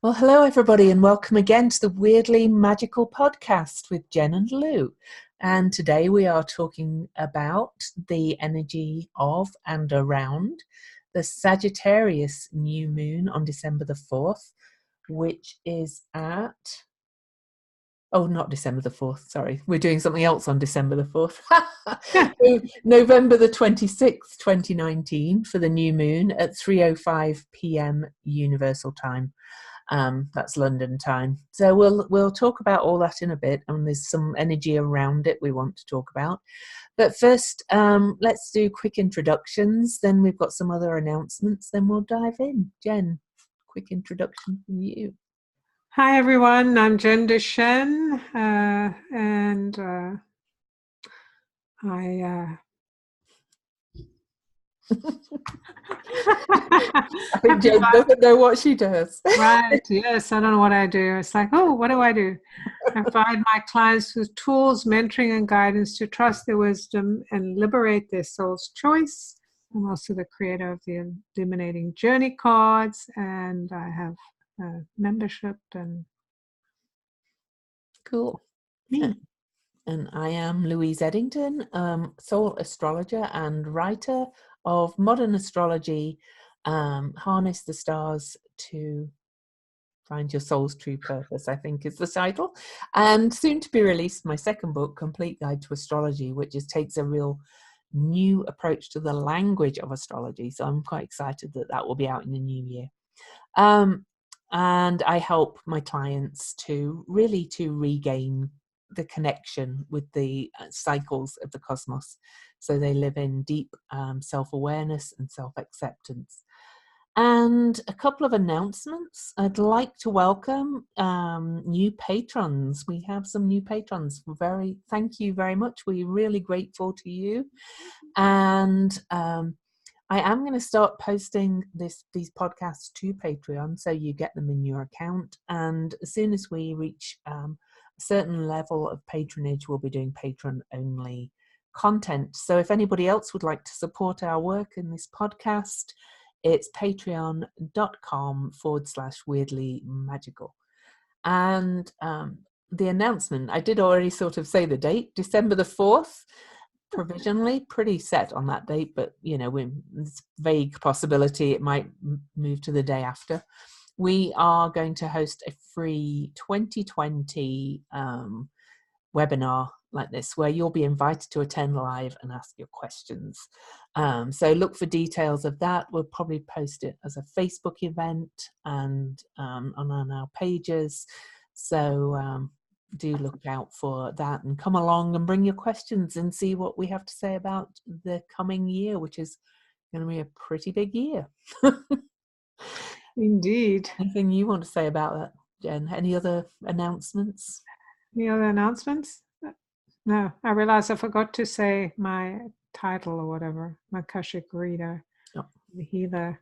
Well, hello, everybody, and welcome again to the Weirdly Magical podcast with Jen and Lou. And today we are talking about the energy of and around the Sagittarius New Moon on December the 4th, which is at... Oh, not December the 4th, sorry. We're doing something else on December the 4th. November the 26th, 2019 for the new moon at 3:05 p.m. Universal Time. That's London time. So we'll talk about all that in a bit, and there's some energy around it we want to talk about. But first, let's do quick introductions. Then we've got some other announcements. Then we'll dive in. Jen, quick introduction from you. Hi everyone, I'm Jen Deshen, and I think Jen doesn't know what she does. Right, yes, I don't know what I do. It's like, oh, what do? I provide my clients with tools, mentoring, and guidance to trust their wisdom and liberate their soul's choice. I'm also the creator of the Illuminating Journey cards, and I have a membership and Cool. Yeah. And I am Louise Eddington, soul astrologer and writer of modern astrology, Harness the Stars to Find Your Soul's True Purpose, I think is the title. And soon to be released, my second book, Complete Guide to Astrology, which just takes a real new approach to the language of astrology. So I'm quite excited that that will be out in the new year. And I help my clients to regain the connection with the cycles of the cosmos, so they live in deep self-awareness and self-acceptance. And a couple of announcements. I'd like to welcome new patrons. We have some new patrons. Thank you very much. We're really grateful to you. And I am going to start posting these podcasts to Patreon, so you get them in your account. And as soon as we reach a certain level of patronage, we'll be doing patron-only content. So if anybody else would like to support our work in this podcast, it's patreon.com/weirdly magical. And the announcement, I did already sort of say the date, December the 4th. Provisionally pretty set on that date, but it's vague possibility it might move to the day after. We are going to host a free 2020 webinar like this, where you'll be invited to attend live and ask your questions. So look for details of that. We'll probably post it as a Facebook event and on our pages. So do look out for that and come along and bring your questions and see what we have to say about the coming year, which is going to be a pretty big year. Indeed. Anything you want to say about that, Jen? Any other announcements? Any other announcements? No, I realized I forgot to say my title or whatever, my Akashic reader, the healer.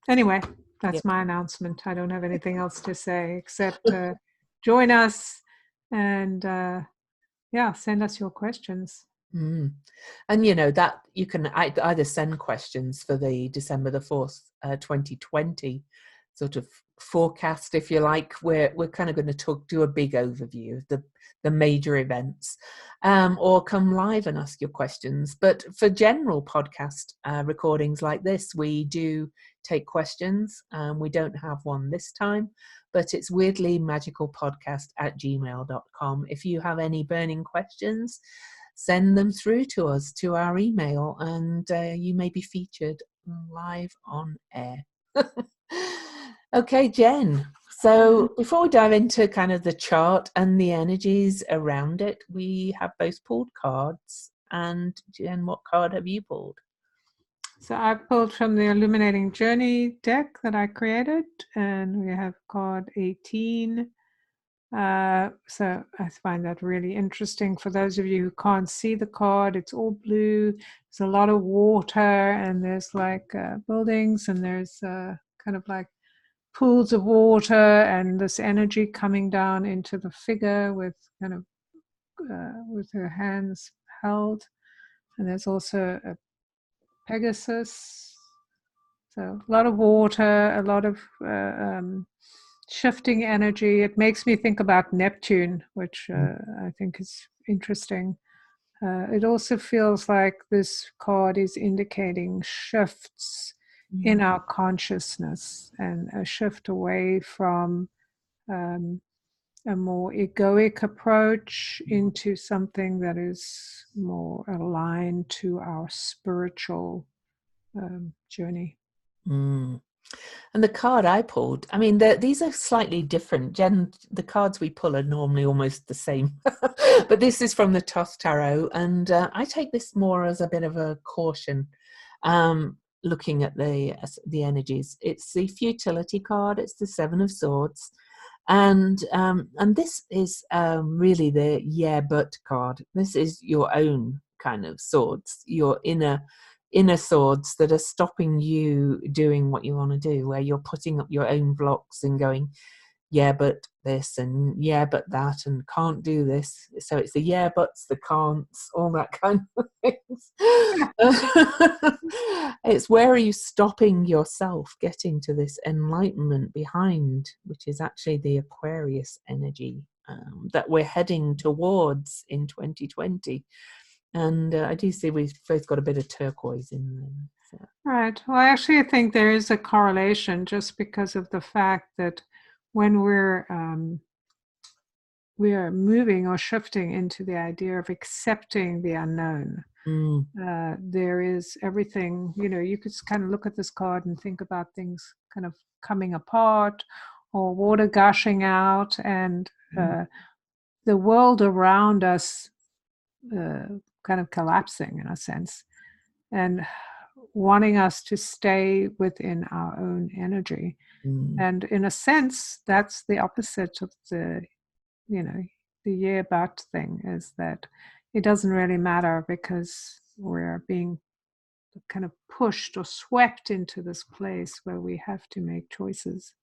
Anyway, that's my announcement. I don't have anything else to say except join us and send us your questions. And that you can either send questions for the December the 4th 2020 sort of forecast, if you like. We're kind of going to do a big overview of the major events, or come live and ask your questions. But for general podcast recordings like this, we do take questions. We don't have one this time, but it's weirдлymagicalpodcast@gmail.com. If you have any burning questions, send them through to us to our email, and you may be featured live on air. Okay, Jen. So before we dive into kind of the chart and the energies around it, we have both pulled cards. And Jen, what card have you pulled? So I pulled from the Illuminating Journey deck that I created, and we have card 18. So I find that really interesting. For those of you who can't see the card, it's all blue. There's a lot of water, and there's like buildings, and there's kind of like pools of water, and this energy coming down into the figure with kind of with her hands held. And there's also a Pegasus. So a lot of water, a lot of shifting energy. It makes me think about Neptune, which I think is interesting. It also feels like this card is indicating shifts in our consciousness and a shift away from a more egoic approach into something that is more aligned to our spiritual journey. Mm. And the card I pulled, I mean, these are slightly different. The cards we pull are normally almost the same, but this is from the Thoth Tarot, and I take this more as a bit of a caution, looking at the energies. It's the futility card. It's the Seven of Swords, and this is really the yeah but card. This is your own kind of swords, your inner swords that are stopping you doing what you want to do, where you're putting up your own blocks and going, yeah, but this and yeah, but that, and can't do this. So it's the yeah, buts, the can'ts, all that kind of things. It's where are you stopping yourself getting to this enlightenment behind, which is actually the Aquarius energy that we're heading towards in 2020. And I do see we've both got a bit of turquoise in them. So. Right. Well, actually, I think there is a correlation just because of the fact that when we are moving or shifting into the idea of accepting the unknown, there is everything, you could kind of look at this card and think about things kind of coming apart or water gushing out and the world around us kind of collapsing in a sense and wanting us to stay within our own energy. And in a sense, that's the opposite of the year but thing, is that it doesn't really matter because we're being kind of pushed or swept into this place where we have to make choices.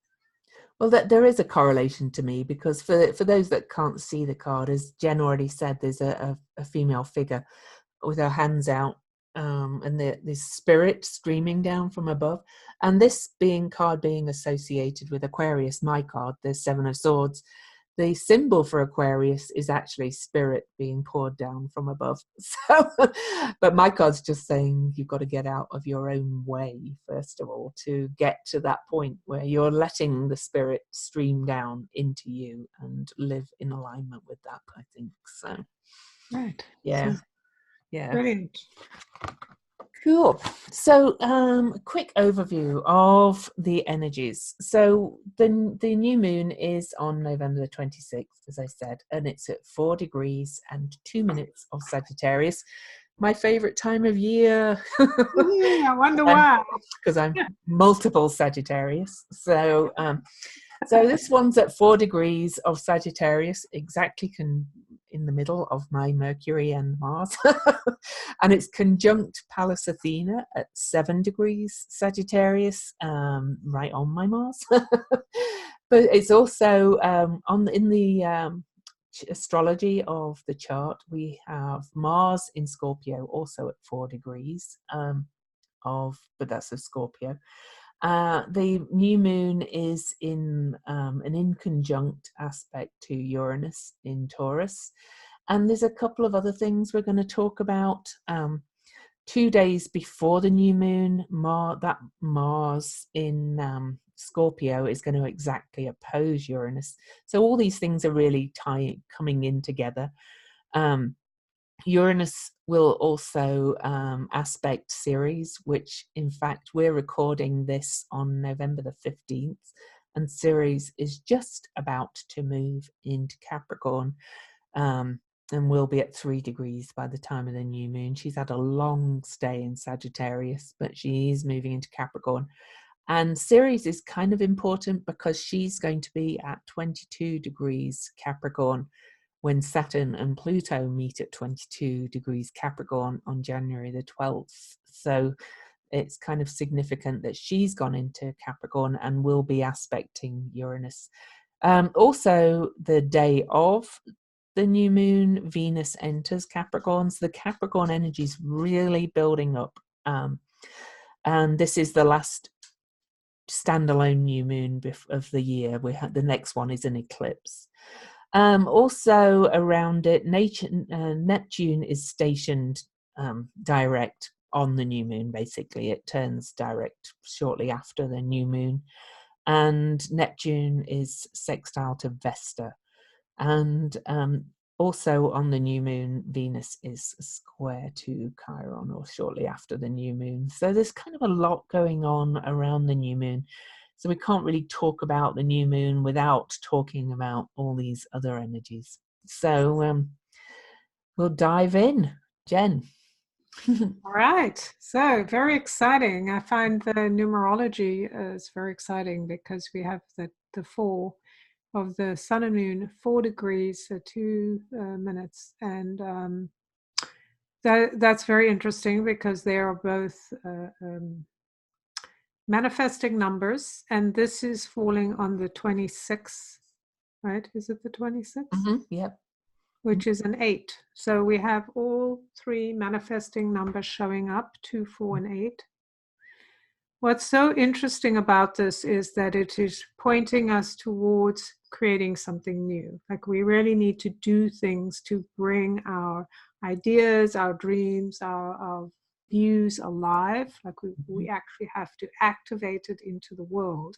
Well, there is a correlation to me, because for those that can't see the card, as Jen already said, there's a female figure with her hands out, and this spirit streaming down from above. And this card being associated with Aquarius, my card, the Seven of Swords, the symbol for Aquarius is actually spirit being poured down from above. So, but my card's just saying you've got to get out of your own way, first of all, to get to that point where you're letting the spirit stream down into you and live in alignment with that, I think. So, right. Yeah. So, yeah. Brilliant. Cool. So, quick overview of the energies. So, the new moon is on November the 26th, as I said, and it's at 4 degrees and 2 minutes of Sagittarius. My favorite time of year. I wonder why. Because I'm multiple Sagittarius. So, so this one's at 4 degrees of Sagittarius, exactly in the middle of my Mercury and Mars. And it's conjunct Pallas Athena at 7 degrees Sagittarius, right on my Mars. But it's also in the astrology of the chart, we have Mars in Scorpio, also at 4 degrees but that's a Scorpio. The new moon is in an inconjunct aspect to Uranus in Taurus. And there's a couple of other things we're going to talk about. 2 days before the new moon, that Mars in Scorpio is going to exactly oppose Uranus. So all these things are really coming in together. Uranus will also aspect Ceres, which in fact we're recording this on November the 15th, and Ceres is just about to move into Capricorn, and will be at 3 degrees by the time of the new moon. She's had a long stay in Sagittarius, but she is moving into Capricorn. And Ceres is kind of important because she's going to be at 22 degrees Capricorn when Saturn and Pluto meet at 22 degrees Capricorn on January the 12th. So it's kind of significant that she's gone into Capricorn and will be aspecting Uranus. Also, the day of the new moon, Venus enters Capricorn. So the Capricorn energy is really building up. And this is the last standalone new moon of the year. We had the next one is an eclipse. Also around it, Neptune is stationed direct on the new moon. Basically, it turns direct shortly after the new moon, and Neptune is sextile to Vesta, and also on the new moon, Venus is square to Chiron, or shortly after the new moon. So there's kind of a lot going on around the new moon. So we can't really talk about the new moon without talking about all these other energies. So we'll dive in, Jen. All right. So very exciting. I find the numerology is very exciting because we have the four of the sun and moon, 4 degrees, so 2 minutes. And that's very interesting because they are both manifesting numbers. And this is falling on the 26th, right? Is it the 26th? Mm-hmm, yep. Which is an 8. So we have all 3 manifesting numbers showing up, 2, 4, and 8. What's so interesting about this is that it is pointing us towards creating something new. Like we really need to do things to bring our ideas, our dreams, our views alive. Like we actually have to activate it into the world.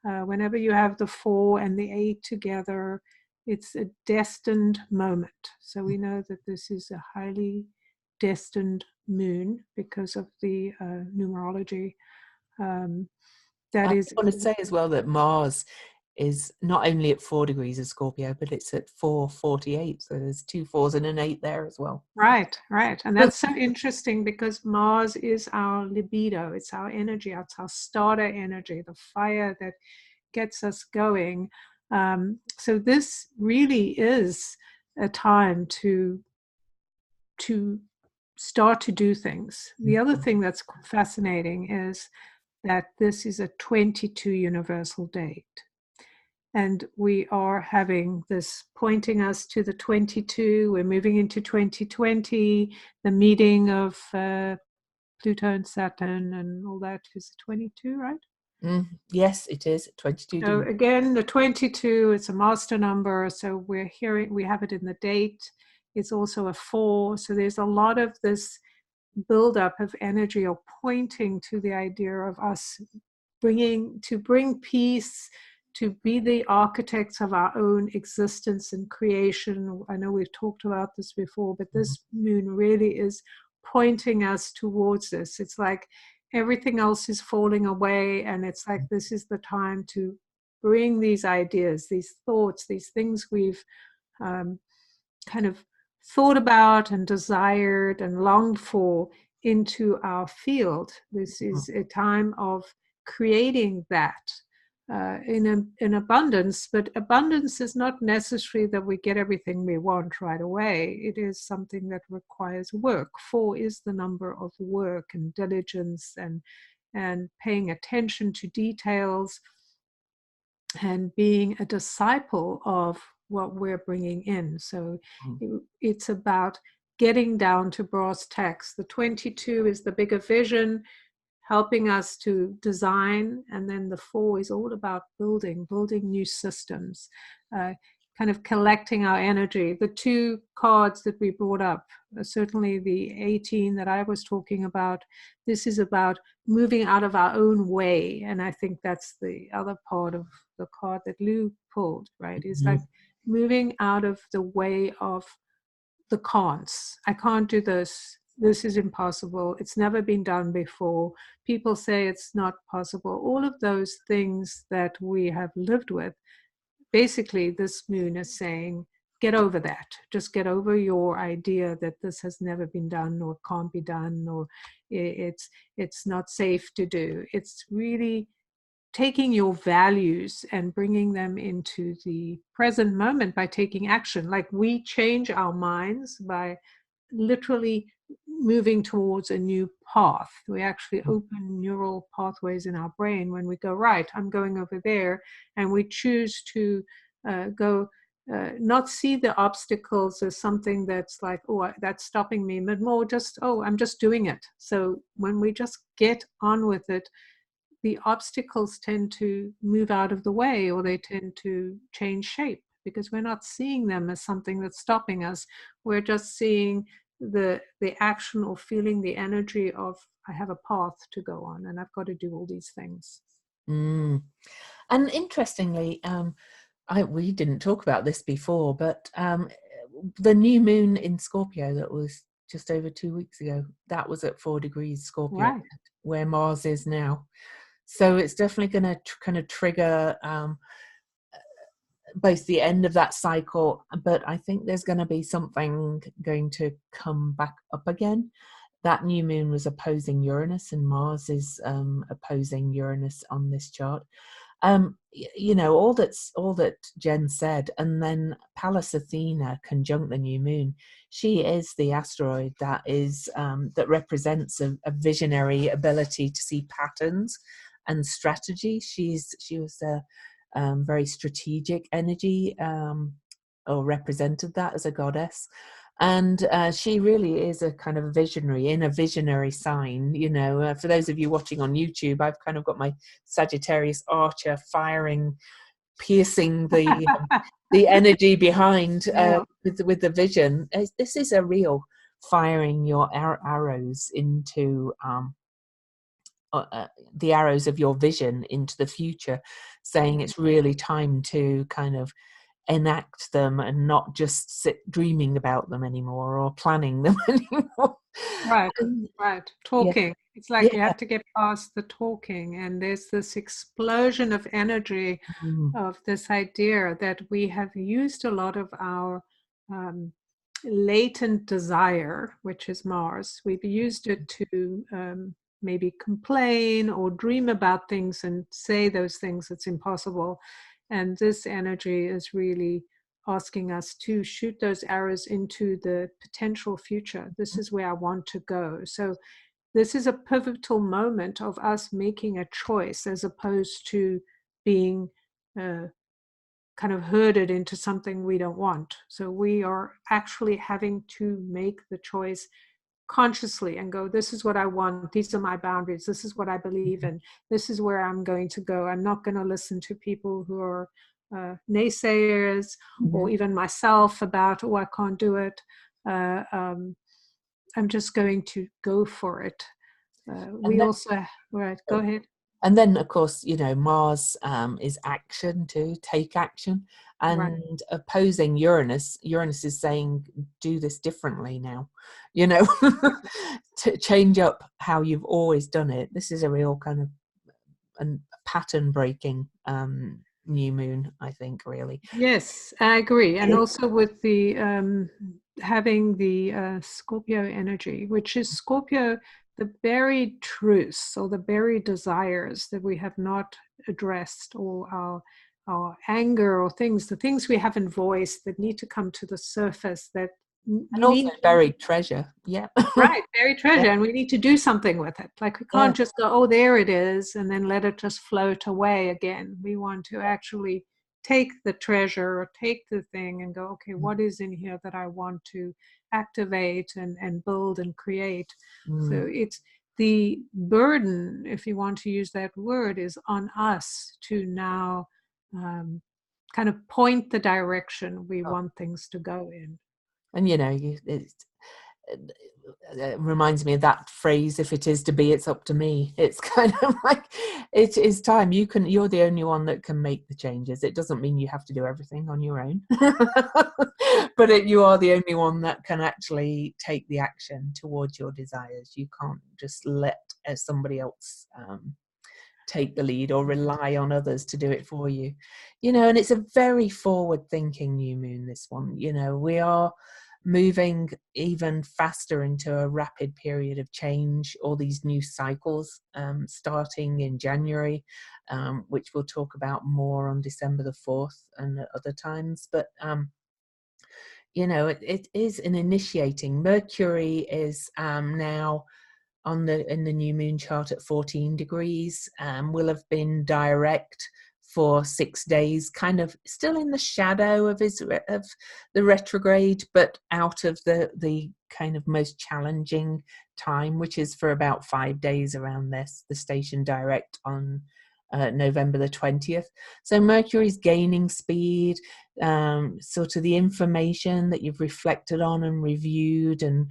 Whenever you have the 4 and the 8 together, it's a destined moment. So we know that this is a highly destined moon because of the numerology. That I is, want to say as well that Mars is not only at 4 degrees of Scorpio, but it's at 4:48. So there's 2 4s and an 8 there as well. right. And that's so interesting because Mars is our libido. It's our energy. It's our starter energy, the fire that gets us going. So this really is a time to start to do things. The other thing that's fascinating is that this is a 22 universal date. And we are having this pointing us to the 22. We're moving into 2020, the meeting of Pluto and Saturn and all that is 22, right? Yes, it is 22 So degrees. again, the 22, it's a master number. So we have it in the date. It's also a 4. So there's a lot of this buildup of energy or pointing to the idea of us bring peace, to be the architects of our own existence and creation. I know we've talked about this before, but this moon really is pointing us towards this. It's like everything else is falling away, and it's like this is the time to bring these ideas, these thoughts, these things we've kind of thought about and desired and longed for into our field. This is a time of creating that in abundance, but abundance is not necessarily that we get everything we want right away. It is something that requires work. 4 is the number of work and diligence and paying attention to details and being a disciple of what we're bringing in. So it's about getting down to brass tacks. The 22 is the bigger vision, helping us to design, and then the 4 is all about building new systems, kind of collecting our energy. The 2 cards that we brought up, certainly the 18 that I was talking about, this is about moving out of our own way. And I think that's the other part of the card that Lou pulled, right? Is like moving out of the way of the can'ts. I can't do this. This is impossible. It's never been done before. People say it's not possible. All of those things that we have lived with, basically this moon is saying, get over that. Just get over your idea that this has never been done or can't be done or it's not safe to do. It's really taking your values and bringing them into the present moment by taking action. Like we change our minds by literally moving towards a new path. We actually open neural pathways in our brain when we go, right, I'm going over there, and we choose to go, not see the obstacles as something that's like, oh, that's stopping me, but more just, oh, I'm just doing it. So when we just get on with it, the obstacles tend to move out of the way, or they tend to change shape, because we're not seeing them as something that's stopping us. We're just seeing the action or feeling the energy of, I have a path to go on and I've got to do all these things. Mm. And interestingly, we didn't talk about this before, but the new moon in Scorpio that was just over 2 weeks ago, that was at 4 degrees Scorpio, Right. where Mars is now. So it's definitely going to kind of trigger both the end of that cycle, but I think there's going to be something going to come back up again. That new moon was opposing Uranus, and Mars is opposing Uranus on this chart. All that Jen said, and then Pallas Athena conjunct the new moon. She is the asteroid that is that represents a visionary ability to see patterns and strategy. She was a very strategic energy, or represented that as a goddess. And she really is a kind of visionary, in a visionary sign. For those of you watching on YouTube, I've kind of got my Sagittarius Archer firing, piercing the energy behind with the vision. This is a real firing your arrows into the arrows of your vision into the future, saying it's really time to kind of enact them and not just sit dreaming about them anymore or planning them anymore. Right. Talking. Yeah. It's like you have to get past the talking, and there's this explosion of energy of this idea that we have used a lot of our latent desire, which is Mars. We've used it to maybe complain or dream about things and say those things that's impossible. And this energy is really asking us to shoot those arrows into the potential future. This is where I want to go. So this is a pivotal moment of us making a choice, as opposed to being kind of herded into something we don't want. So we are actually having to make the choice consciously and go, this is what I want, these are my boundaries, this is what I believe in, this is where I'm going to go. I'm not going to listen to people who are naysayers, or even myself about, oh, I can't do it. I'm just going to go for it. Go ahead. And then, of course, Mars is action too, take action. And opposing Uranus is saying, do this differently now, to change up how you've always done it. This is a real kind of pattern breaking new moon, I think, really. Yes, I agree. And also with the having the Scorpio energy, which is Scorpio, the buried truths or the buried desires that we have not addressed, or our anger, or the things we haven't voiced that need to come to the surface, that and also buried treasure. Right, buried treasure. And we need to do something with it. Like, we can't just go, oh, there it is, and then let it just float away again. We want to actually take the treasure or take the thing and go, okay, what is in here that I want to activate and build and create? So it's the burden, if you want to use that word, is on us to now kind of point the direction we want things to go in. And it reminds me of that phrase, if it is to be, it's up to me. It's kind of like, it is time. You're the only one that can make the changes. It doesn't mean you have to do everything on your own, but you are the only one that can actually take the action towards your desires. You can't just let somebody else take the lead or rely on others to do it for you. And it's a very forward thinking new moon, this one. We are moving even faster into a rapid period of change, all these new cycles starting in January, which we'll talk about more on December the 4th and at other times. But it is an initiating. Mercury is now in the new moon chart at 14 degrees, will have been direct for 6 days, kind of still in the shadow of the retrograde, but out of the kind of most challenging time, which is for about 5 days around the station direct on November the 20th. So Mercury's gaining speed, sort of the information that you've reflected on and reviewed and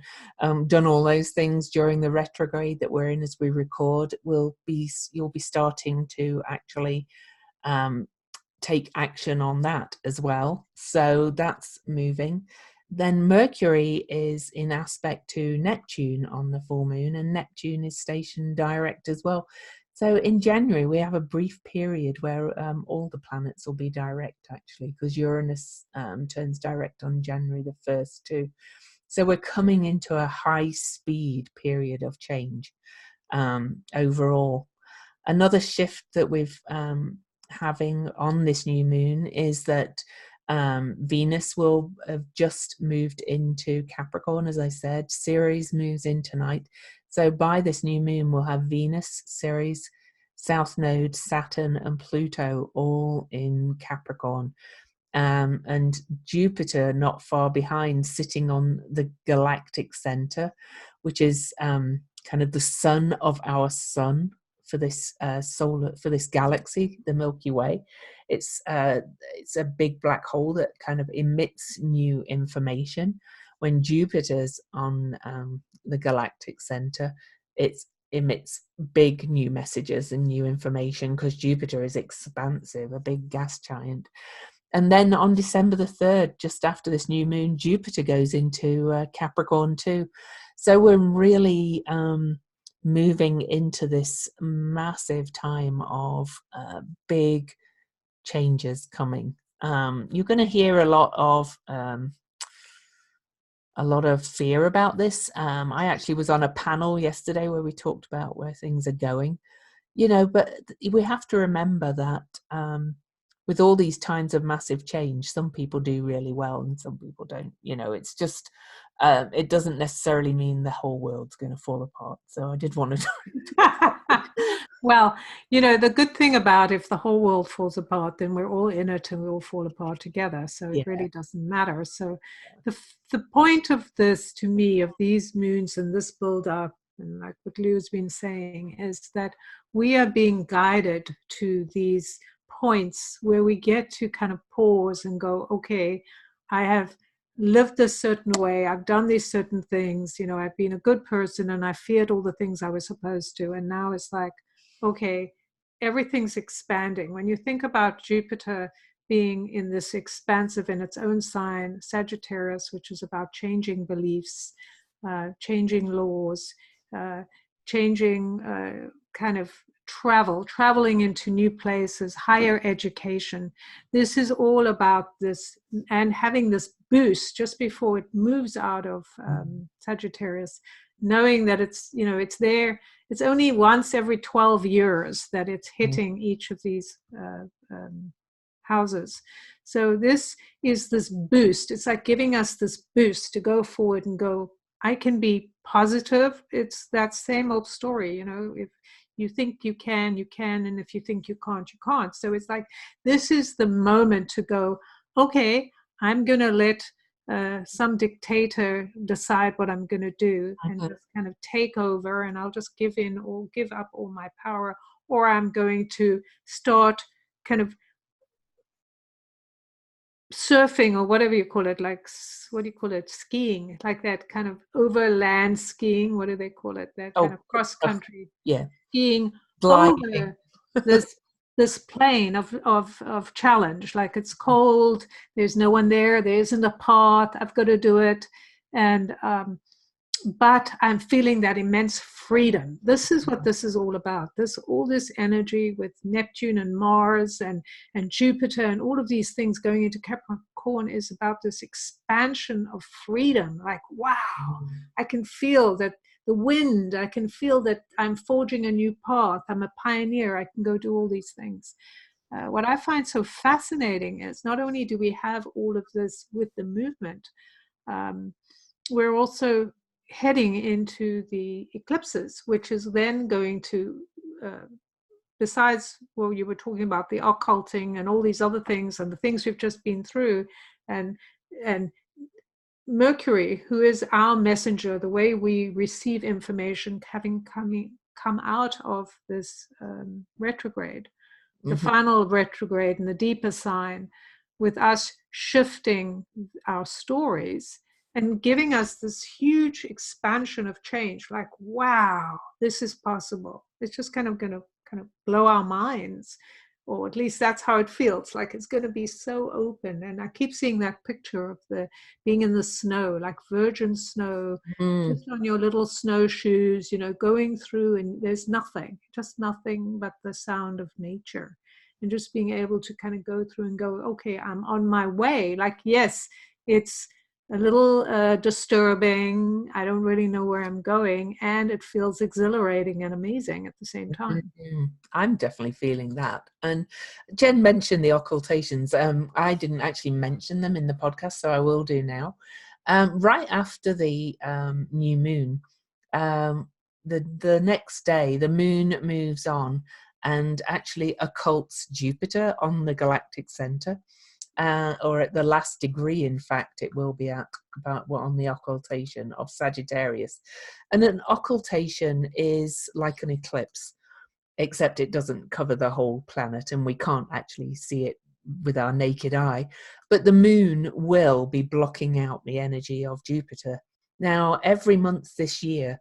done all those things during the retrograde that we're in as we record, you'll be starting to actually take action on that as well. So that's moving. Then Mercury is in aspect to Neptune on the full moon, and Neptune is stationed direct as well. So in January, we have a brief period where all the planets will be direct, actually, because Uranus turns direct on January the 1st too. So we're coming into a high-speed period of change overall. Another shift that we've having on this new moon is that Venus will have just moved into Capricorn, as I said. Ceres moves in tonight. So by this new moon, we'll have Venus, Ceres, South Node, Saturn, and Pluto all in Capricorn. And Jupiter not far behind, sitting on the galactic center, which is kind of the sun of our sun for this for this galaxy, the Milky Way. It's a big black hole that kind of emits new information. When Jupiter's on the galactic center, it emits big new messages and new information, because Jupiter is expansive, a big gas giant. And then on December the 3rd, just after this new moon, Jupiter goes into Capricorn too. So we're really moving into this massive time of big changes coming. You're going to hear a lot of fear about this. I actually was on a panel yesterday where we talked about where things are going, but we have to remember that with all these times of massive change, some people do really well and some people don't. It's just, it doesn't necessarily mean the whole world's going to fall apart. So I did want to. Well, the good thing about if the whole world falls apart, then we're all in it and we all fall apart together. So it really doesn't matter. So the point of this, to me, of these moons and this build up, and like what Lou's been saying, is that we are being guided to these points where we get to kind of pause and go, okay, I have lived a certain way, I've done these certain things, I've been a good person and I feared all the things I was supposed to, and now it's like, okay, everything's expanding. When you think about Jupiter being in this expansive in its own sign, Sagittarius, which is about changing beliefs, changing laws, changing kind of traveling into new places, higher education. This is all about this, and having this boost just before it moves out of Sagittarius, knowing that it's there. It's only once every 12 years that it's hitting each of these houses. So this is this boost. It's like giving us this boost to go forward and go, I can be positive. It's that same old story, if you think you can, and if you think you can't, you can't. So it's like, this is the moment to go, okay, I'm going to let some dictator decide what I'm going to do and just kind of take over, and I'll just give in or give up all my power, or I'm going to start kind of surfing or whatever you call it, like, what do you call it, skiing, like that kind of overland skiing, what do they call it, that kind of cross country skiing over this plane of challenge. Like, it's cold, there's no one there isn't a path, I've got to do it, and but I'm feeling that immense freedom. This is what this is all about. All this energy with Neptune and Mars and Jupiter and all of these things going into Capricorn is about this expansion of freedom. Like, wow, I can feel that the wind, I can feel that I'm forging a new path. I'm a pioneer. I can go do all these things. What I find so fascinating is not only do we have all of this with the movement, we're also heading into the eclipses, which is then going to besides, well, you were talking about the occulting and all these other things and the things we've just been through, and Mercury, who is our messenger, the way we receive information, having come out of this retrograde, the final retrograde and the deeper sign, with us shifting our stories and giving us this huge expansion of change, like, wow, this is possible. It's just kind of going to blow our minds, or at least that's how it feels, like it's going to be so open. And I keep seeing that picture of the being in the snow, like virgin snow, just on your little snowshoes, going through, and there's nothing, just nothing but the sound of nature, and just being able to kind of go through and go, okay, I'm on my way. Like, yes, it's a little disturbing. I don't really know where I'm going, and it feels exhilarating and amazing at the same time. I'm definitely feeling that. And Jen mentioned the occultations. I didn't actually mention them in the podcast, so I will do now. Right after the new moon, the next day, the moon moves on and actually occults Jupiter on the galactic center. Or at the last degree, in fact, it will be at about on the occultation of Sagittarius. And an occultation is like an eclipse, except it doesn't cover the whole planet and we can't actually see it with our naked eye. But the moon will be blocking out the energy of Jupiter. Now, every month this year,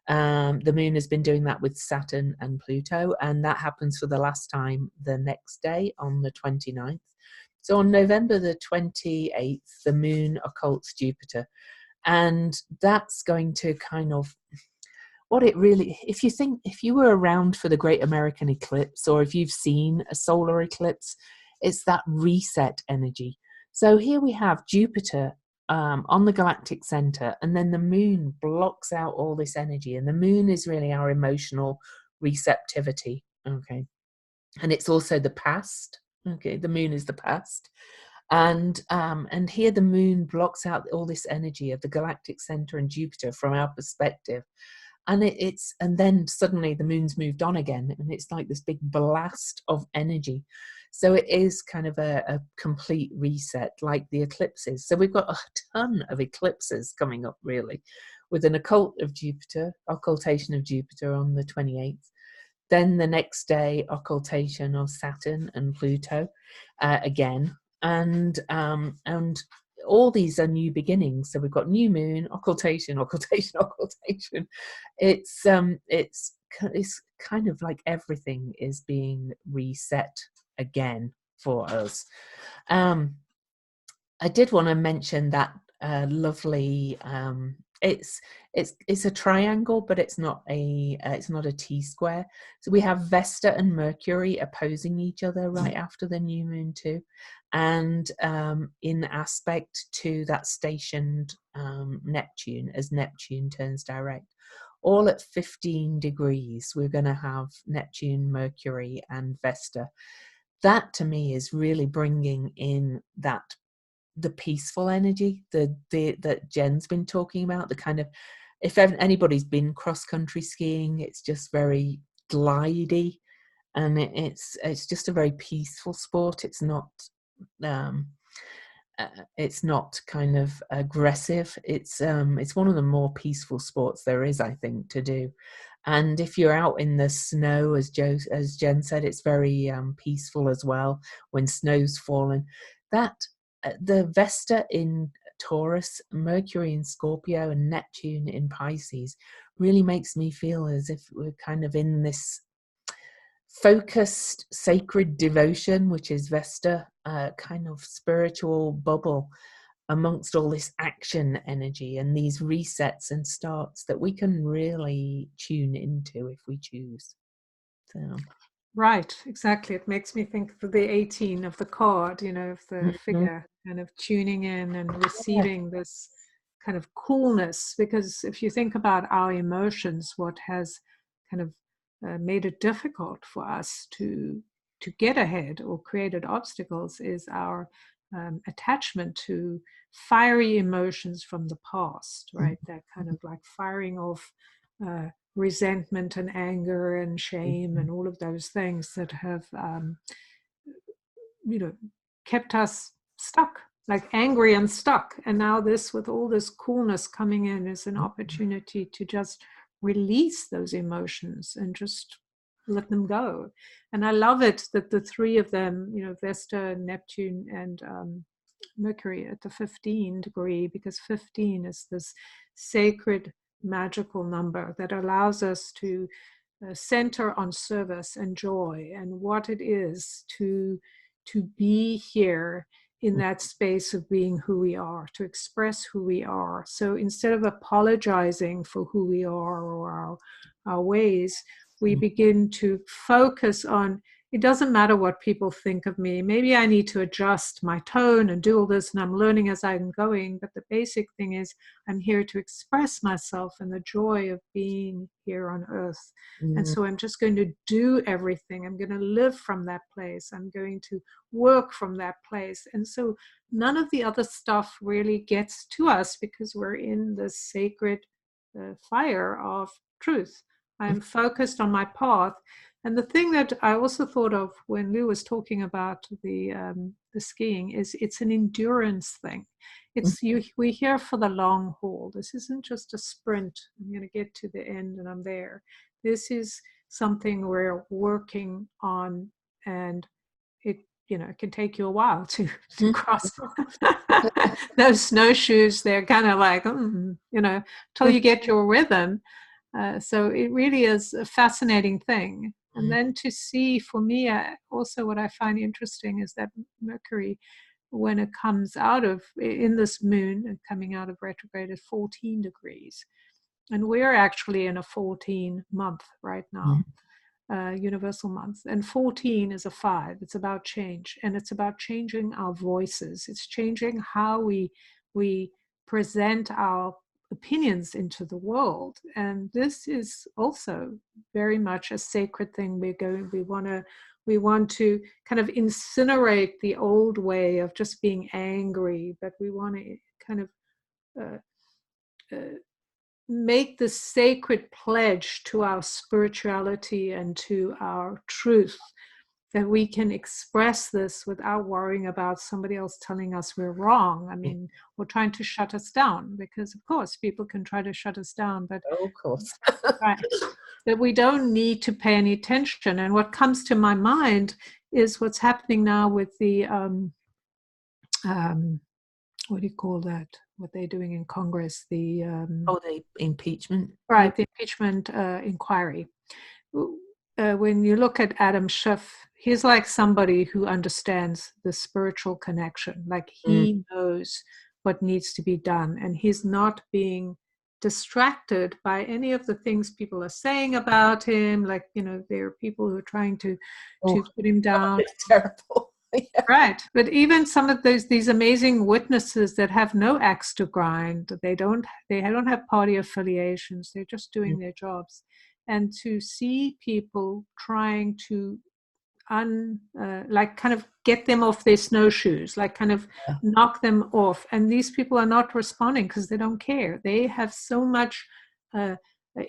the moon has been doing that with Saturn and Pluto, and that happens for the last time the next day on the 29th. So on November the 28th, the moon occults Jupiter, and that's going to kind of, what it really, if you were around for the Great American Eclipse, or if you've seen a solar eclipse, it's that reset energy. So here we have Jupiter on the galactic center, and then the moon blocks out all this energy, and the moon is really our emotional receptivity. Okay. And it's also the past. Okay, the moon is the past. And here the moon blocks out all this energy of the galactic center and Jupiter from our perspective. And and then suddenly the moon's moved on again, and it's like this big blast of energy. So it is kind of a complete reset, like the eclipses. So we've got a ton of eclipses coming up, really, with an occultation of Jupiter on the 28th. Then the next day, occultation of Saturn and Pluto again, and all these are new beginnings. So we've got new moon, occultation, occultation, occultation. It's kind of like everything is being reset again for us. I did want to mention that lovely. It's a triangle, but it's not a T-square. So we have Vesta and Mercury opposing each other right after the new moon too, and in aspect to that stationed Neptune as Neptune turns direct. All at 15 degrees, we're going to have Neptune, Mercury, and Vesta. That to me is really bringing in the peaceful energy that Jen's been talking about, the kind of, if anybody's been cross-country skiing, it's just very glidey, and it's just a very peaceful sport. It's not kind of aggressive. It's one of the more peaceful sports there is, I think, to do. And if you're out in the snow, as Jen said, it's very peaceful as well when snow's fallen. That the Vesta in Taurus, Mercury in Scorpio, and Neptune in Pisces really makes me feel as if we're kind of in this focused sacred devotion, which is Vesta, kind of spiritual bubble amongst all this action energy and these resets and starts that we can really tune into if we choose. So. Right, exactly. It makes me think of the 18 of the card, of the figure, kind of tuning in and receiving this kind of coolness. Because if you think about our emotions, what has kind of made it difficult for us to get ahead or created obstacles is our attachment to fiery emotions from the past, right? That kind of like firing off resentment and anger and shame and all of those things that have kept us stuck, like angry and stuck. And now this, with all this coolness coming in, is an opportunity to just release those emotions and just let them go. And I love it that the three of them, Vesta, Neptune, and Mercury at the 15 degree, because 15 is this sacred magical number that allows us to center on service and joy and what it is to be here in that space of being who we are, to express who we are. So instead of apologizing for who we are or our ways, we begin to focus on, it doesn't matter what people think of me. Maybe I need to adjust my tone and do all this, and I'm learning as I'm going. But the basic thing is I'm here to express myself and the joy of being here on earth. And so I'm just going to do everything. I'm going to live from that place. I'm going to work from that place. And so none of the other stuff really gets to us because we're in the sacred fire of truth. I'm focused on my path. And the thing that I also thought of when Lou was talking about the skiing is it's an endurance thing. It's we're here for the long haul. This isn't just a sprint. I'm going to get to the end and I'm there. This is something we're working on, and it can take you a while to cross those snowshoes. They're kind of like till you get your rhythm. So it really is a fascinating thing. And then to see, for me, also what I find interesting is that Mercury, when it comes out of, in this moon, coming out of retrograde at 14 degrees. And we're actually in a 14 month right now, universal month. And 14 is a 5. It's about change. And it's about changing our voices. It's changing how we present our opinions into the world. And this is also very much a sacred thing. We want to kind of incinerate the old way of just being angry, but we want to kind of make the sacred pledge to our spirituality and to our truth, that we can express this without worrying about somebody else telling us we're wrong. I mean, or trying to shut us down, because of course people can try to shut us down, but of course. right, that we don't need to pay any attention. And what comes to my mind is what's happening now with the what do you call that? What they're doing in Congress? The the impeachment. Right, the impeachment inquiry. When you look at Adam Schiff, he's like somebody who understands the spiritual connection. Like he knows what needs to be done, and he's not being distracted by any of the things people are saying about him. Like, there are people who are trying to put him down. It's terrible. Yeah. Right, but even some of these amazing witnesses that have no axe to grind, they don't have party affiliations. They're just doing their jobs. And to see people trying to like kind of get them off their snowshoes, like kind of knock them off. And these people are not responding because they don't care. They have so much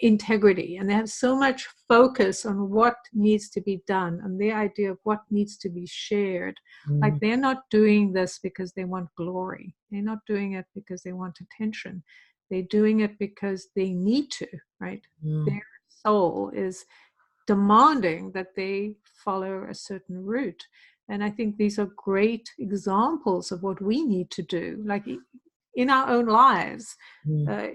integrity, and they have so much focus on what needs to be done and the idea of what needs to be shared. Like, they're not doing this because they want glory. They're not doing it because they want attention. They're doing it because they need to, right? Their soul is demanding that they follow a certain route. And I think these are great examples of what we need to do, like in our own lives.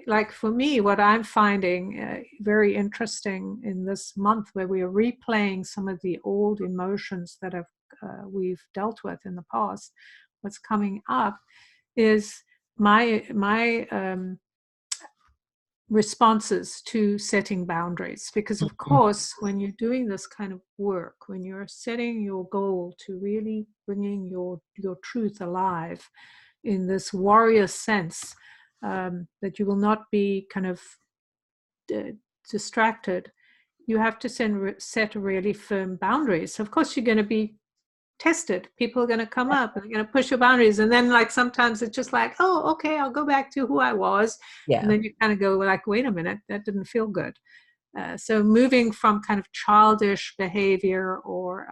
Like for me, what I'm finding very interesting in this month, where we are replaying some of the old emotions that we've dealt with in the past, what's coming up is my responses to setting boundaries. Because of course, when you're doing this kind of work, when you're setting your goal to really bringing your truth alive in this warrior sense, that you will not be kind of distracted, you have to set really firm boundaries. Of course, you're going to be tested. People are going to come up and they're going to push your boundaries. And then, like, sometimes it's just like, oh, okay, I'll go back to who I was. Yeah. And then you kind of go like, wait a minute, that didn't feel good. So moving from kind of childish behavior or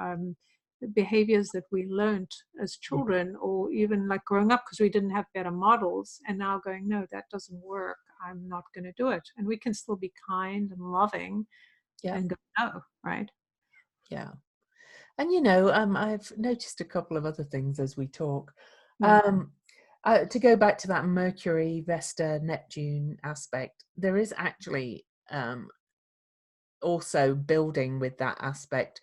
behaviors that we learned as children, or even like growing up because we didn't have better models, and now going, no, that doesn't work, I'm not going to do it. And we can still be kind and loving Yeah. and go, no, right? Yeah. And I've noticed a couple of other things as we talk. Yeah. To go back to that Mercury, Vesta, Neptune aspect, there is actually also building with that aspect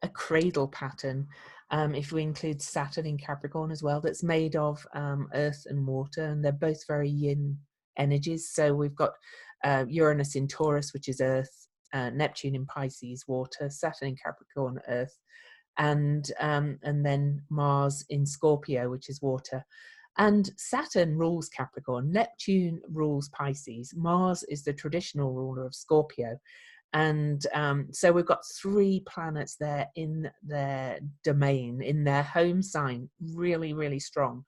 a cradle pattern. If we include Saturn in Capricorn as well, that's made of earth and water, and they're both very yin energies. So we've got Uranus in Taurus, which is earth, Neptune in Pisces, water, Saturn in Capricorn, earth, and then Mars in Scorpio, which is water. And Saturn rules Capricorn, Neptune rules Pisces, Mars is the traditional ruler of Scorpio. And so we've got 3 planets there in their domain, in their home sign, really, really strong.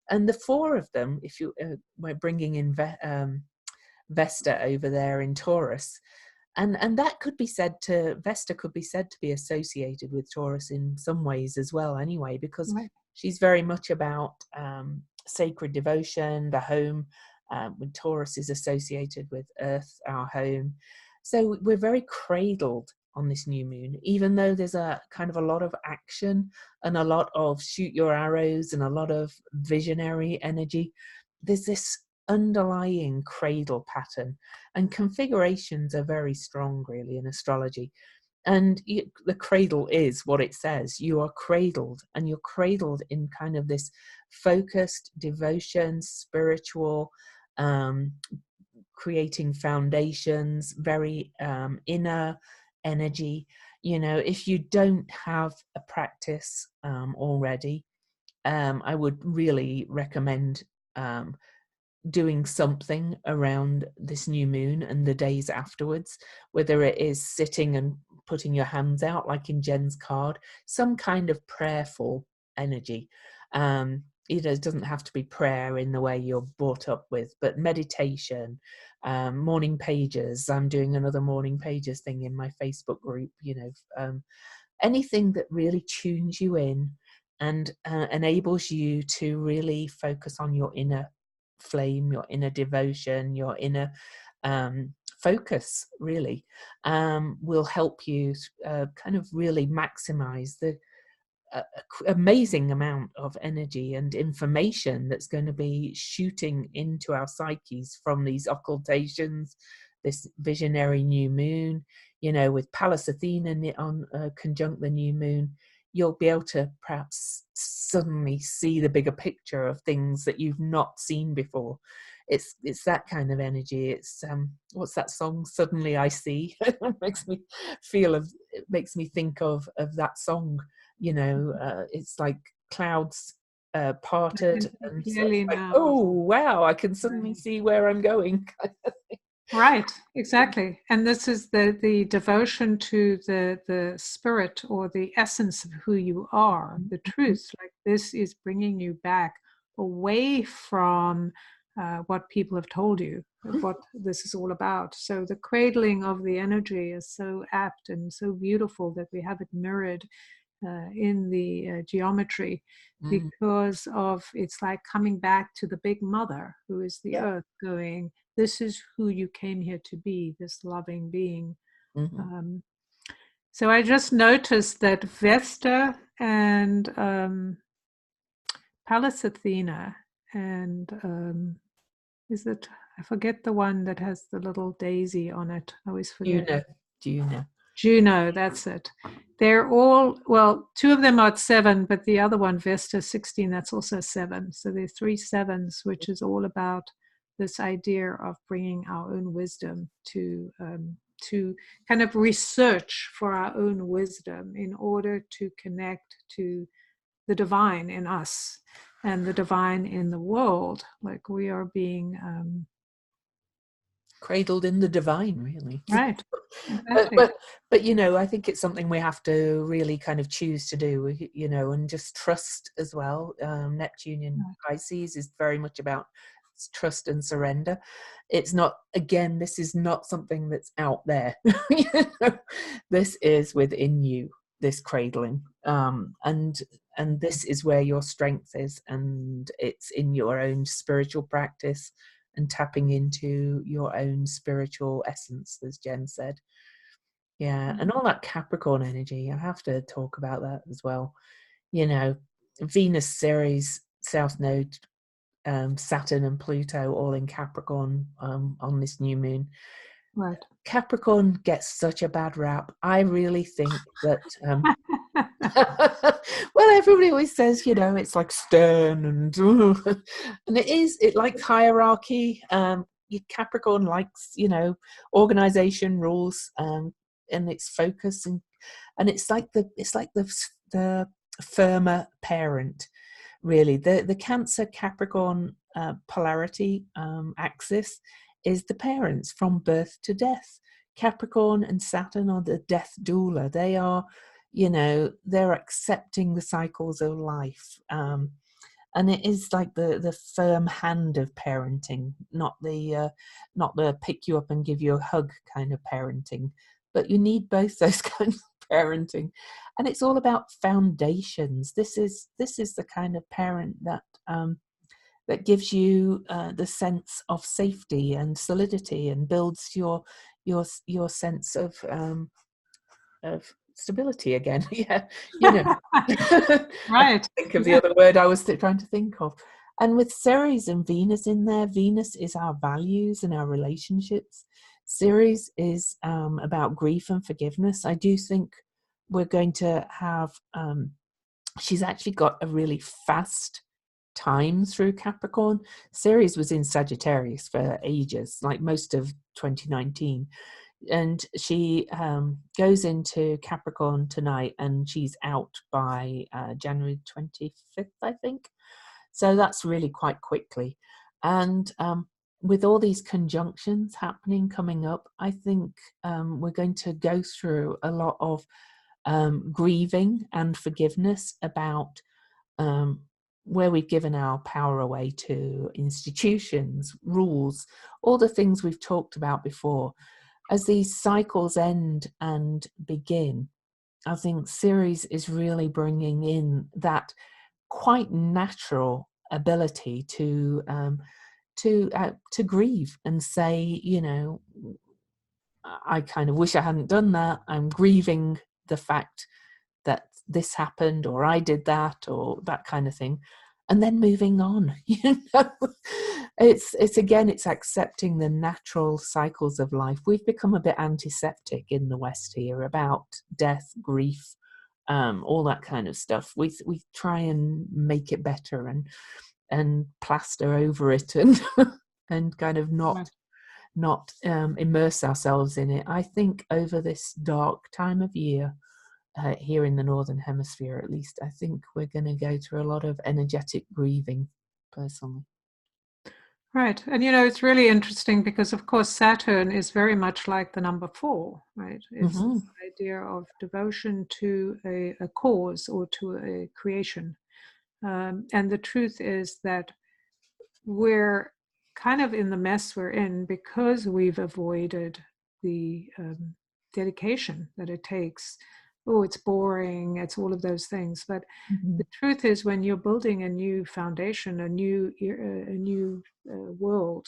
And the 4 of them, if we're bringing in Vesta over there in Taurus, and that could be said to, Vesta could be said to be associated with Taurus in some ways as well anyway, because Right. she's very much about sacred devotion, the home. When Taurus is associated with Earth, our home. So we're very cradled on this new moon, even though there's a kind of a lot of action and a lot of shoot your arrows and a lot of visionary energy. There's this underlying cradle pattern, and configurations are very strong really in astrology. And the cradle is what it says. You are cradled, and you're cradled in kind of this focused devotion, spiritual, creating foundations, very inner energy. If you don't have a practice already, I would really recommend doing something around this new moon and the days afterwards, whether it is sitting and putting your hands out like in Jen's card, some kind of prayerful energy. It doesn't have to be prayer in the way you're brought up with, but meditation, morning pages. I'm doing another morning pages thing in my Facebook group, anything that really tunes you in and enables you to really focus on your inner flame, your inner devotion, your inner focus really will help you kind of really maximize the amazing amount of energy and information that's going to be shooting into our psyches from these occultations, this visionary new moon. With Pallas Athena on conjunct the new moon, you'll be able to perhaps suddenly see the bigger picture of things that you've not seen before. It's that kind of energy. It's what's that song, Suddenly I See? It makes me think of that song. It's like clouds parted, and so it's Clearly like, now. oh wow, I can suddenly see where I'm going. Right, exactly. And this is the devotion to the spirit or the essence of who you are, the truth. Like this is bringing you back away from what people have told you, of what this is all about. So the cradling of the energy is so apt and so beautiful that we have it mirrored in the geometry, because of it's like coming back to the big mother who is the Yeah. earth, going, this is who you came here to be, this loving being. So I just noticed that Vesta and Pallas Athena and is it, I forget the one that has the little daisy on it, I always forget. Do you know? Juno, that's it. They're all, well, 2 of them are at 7, but the other one, Vesta 16, that's also 7. So there are 3 sevens, which is all about this idea of bringing our own wisdom to kind of research for our own wisdom in order to connect to the divine in us and the divine in the world. Like we are being Cradled in the divine, really. right. Exactly. But I think it's something we have to really kind of choose to do, and just trust as well. Neptune in Pisces is very much about trust and surrender. It's not, again, this is not something that's out there. You know, this is within you, this cradling, and this is where your strength is, and it's in your own spiritual practice and tapping into your own spiritual essence, as Jen said. Yeah, and all that Capricorn energy, I have to talk about that as well. You know, Venus, Ceres, South Node, Saturn and Pluto all in Capricorn on this new moon. Right. Capricorn gets such a bad rap. I really think that well, everybody always says, you know, it's like stern and and it likes hierarchy. Capricorn likes, you know, organization, rules, and its focus, and it's like the firmer parent, really. The Cancer Capricorn polarity axis is the parents from birth to death. Capricorn and Saturn are the death doula. They are, you know, they're accepting the cycles of life. And it is like the firm hand of parenting, not the pick you up and give you a hug kind of parenting. But you need both those kinds of parenting, and it's all about foundations. This is the kind of parent that gives you the sense of safety and solidity, and builds your sense of stability again. Yeah, you know. Right. Think of the other word I was trying to think of. And with Ceres and Venus in there, Venus is our values and our relationships. Ceres is about grief and forgiveness. I do think we're going to have, she's actually got a really fast time through Capricorn. Ceres was in Sagittarius for ages, like most of 2019. And she goes into Capricorn tonight, and she's out by January 25th, I think. So that's really quite quickly. And with all these conjunctions happening coming up, I think we're going to go through a lot of grieving and forgiveness about where we've given our power away to institutions, rules, all the things we've talked about before. As these cycles end and begin, I think Ceres is really bringing in that quite natural ability to grieve and say, you know, I kind of wish I hadn't done that. I'm grieving the fact that this happened, or I did that, or that kind of thing, and then moving on. You know, it's again, it's accepting the natural cycles of life. We've become a bit antiseptic in the West here about death, grief, all that kind of stuff. We try and make it better and plaster over it, and and kind of not immerse ourselves in it. I think over this dark time of year, here in the Northern Hemisphere at least, I think we're going to go through a lot of energetic grieving, personally. Right. And, you know, it's really interesting because, of course, Saturn is very much like the number 4, right? It's Mm-hmm. this idea of devotion to a cause or to a creation. And the truth is that we're kind of in the mess we're in because we've avoided the dedication that it takes. Oh, it's boring, it's all of those things. But Mm-hmm. the truth is, when you're building a new foundation, a new world,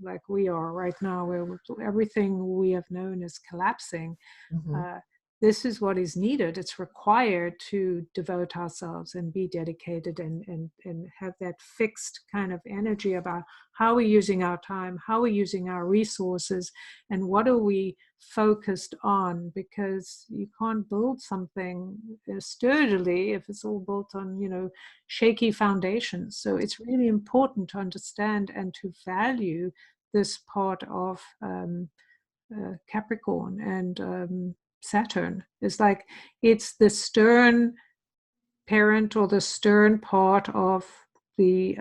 like we are right now, where everything we have known is collapsing, Mm-hmm. this is what is needed. It's required to devote ourselves and be dedicated and have that fixed kind of energy about how we're using our time, how we're using our resources, and what are we focused on, because you can't build something sturdily if it's all built on, you know, shaky foundations. So it's really important to understand and to value this part of Capricorn and Saturn. Is like it's the stern parent or the stern part of the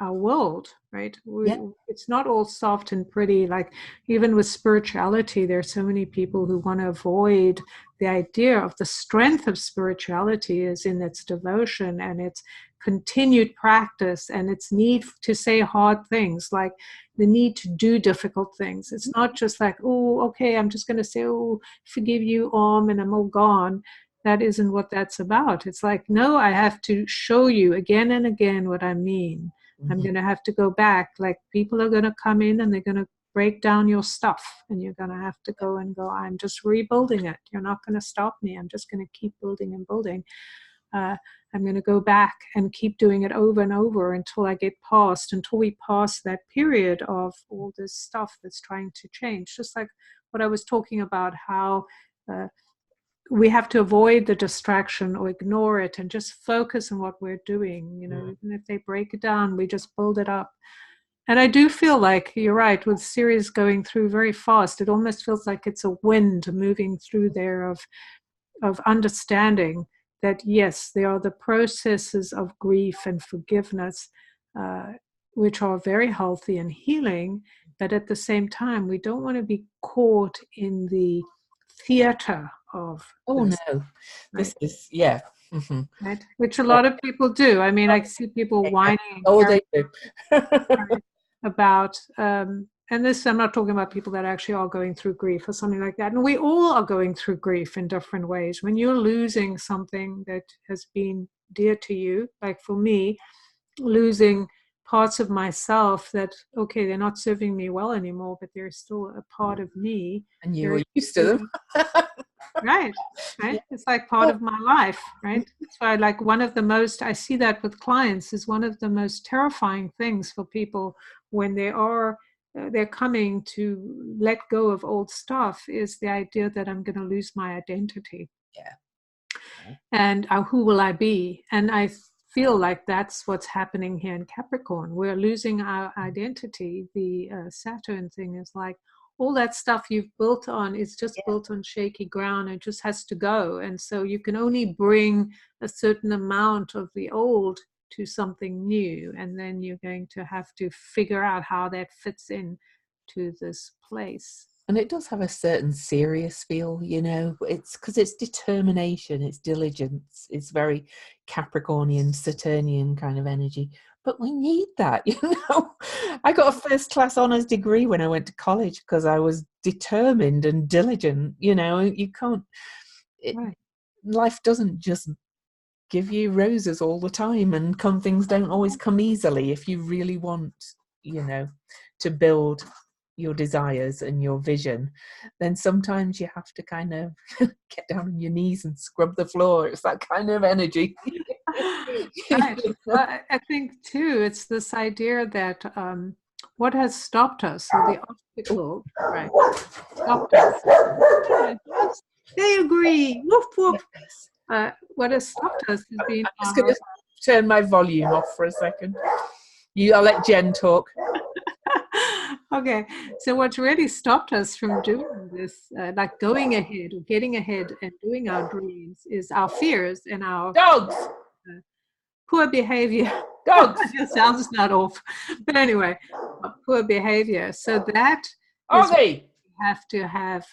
our world, right? Yeah. It's not all soft and pretty. Like even with spirituality, there are so many people who want to avoid the idea of the strength of spirituality is in its devotion and its continued practice and its need to say hard things, like the need to do difficult things. It's not just like, oh, okay, I'm just going to say, oh, forgive you, and I'm all gone. That isn't what that's about. It's like, no, I have to show you again and again what I mean. I'm going to have to go back. Like people are going to come in and they're going to break down your stuff and you're going to have to go and go, I'm just rebuilding it. You're not going to stop me. I'm just going to keep building and building. I'm going to go back and keep doing it over and over until we pass that period of all this stuff that's trying to change. Just like what I was talking about, how we have to avoid the distraction or ignore it and just focus on what we're doing. Even if they break it down, we just build it up. And I do feel like you're right, with Sirius going through very fast, it almost feels like it's a wind moving through there of understanding that, yes, there are the processes of grief and forgiveness, which are very healthy and healing. But at the same time, we don't want to be caught in the theater of this, No, right? this is, yeah. Mm-hmm. Right? Which a lot of people do. I mean, I see people whining They do. about, and this, I'm not talking about people that actually are going through grief or something like that. And we all are going through grief in different ways. When you're losing something that has been dear to you, like for me, losing parts of myself that, okay, they're not serving me well anymore, but they're still a part of me. And you were used to them. Right. Yeah. It's like part of my life, right? That's why, like, I see that with clients, is one of the most terrifying things for people when they're coming to let go of old stuff, is the idea that I'm going to lose my identity. Yeah. And who will I be? And I feel like that's what's happening here in Capricorn. We're losing our identity. The Saturn thing is like, all that stuff you've built on is just built on shaky ground. It just has to go. And so you can only bring a certain amount of the old to something new. And then you're going to have to figure out how that fits in to this place. And it does have a certain serious feel, it's because it's determination, it's diligence, it's very Capricornian, Saturnian kind of energy. But we need that, I got a first class honours degree when I went to college because I was determined and diligent. You can't, Right. Life doesn't just give you roses all the time, and things don't always come easily. If you really want, to build your desires and your vision, then sometimes you have to kind of get down on your knees and scrub the floor. It's that kind of energy. Right. I think too, it's this idea that what has stopped us, so the obstacle, right, stopped us. Yes, they agree. Woof woof. What has stopped us has been I'm just going to turn my volume off for a second. I'll let Jen talk. Okay, so what's really stopped us from doing this, like going ahead or getting ahead and doing our dreams, is our fears and our dogs, poor behavior. Dogs. Your sound is not off, but anyway, poor behavior. So that Are is they? what we have to have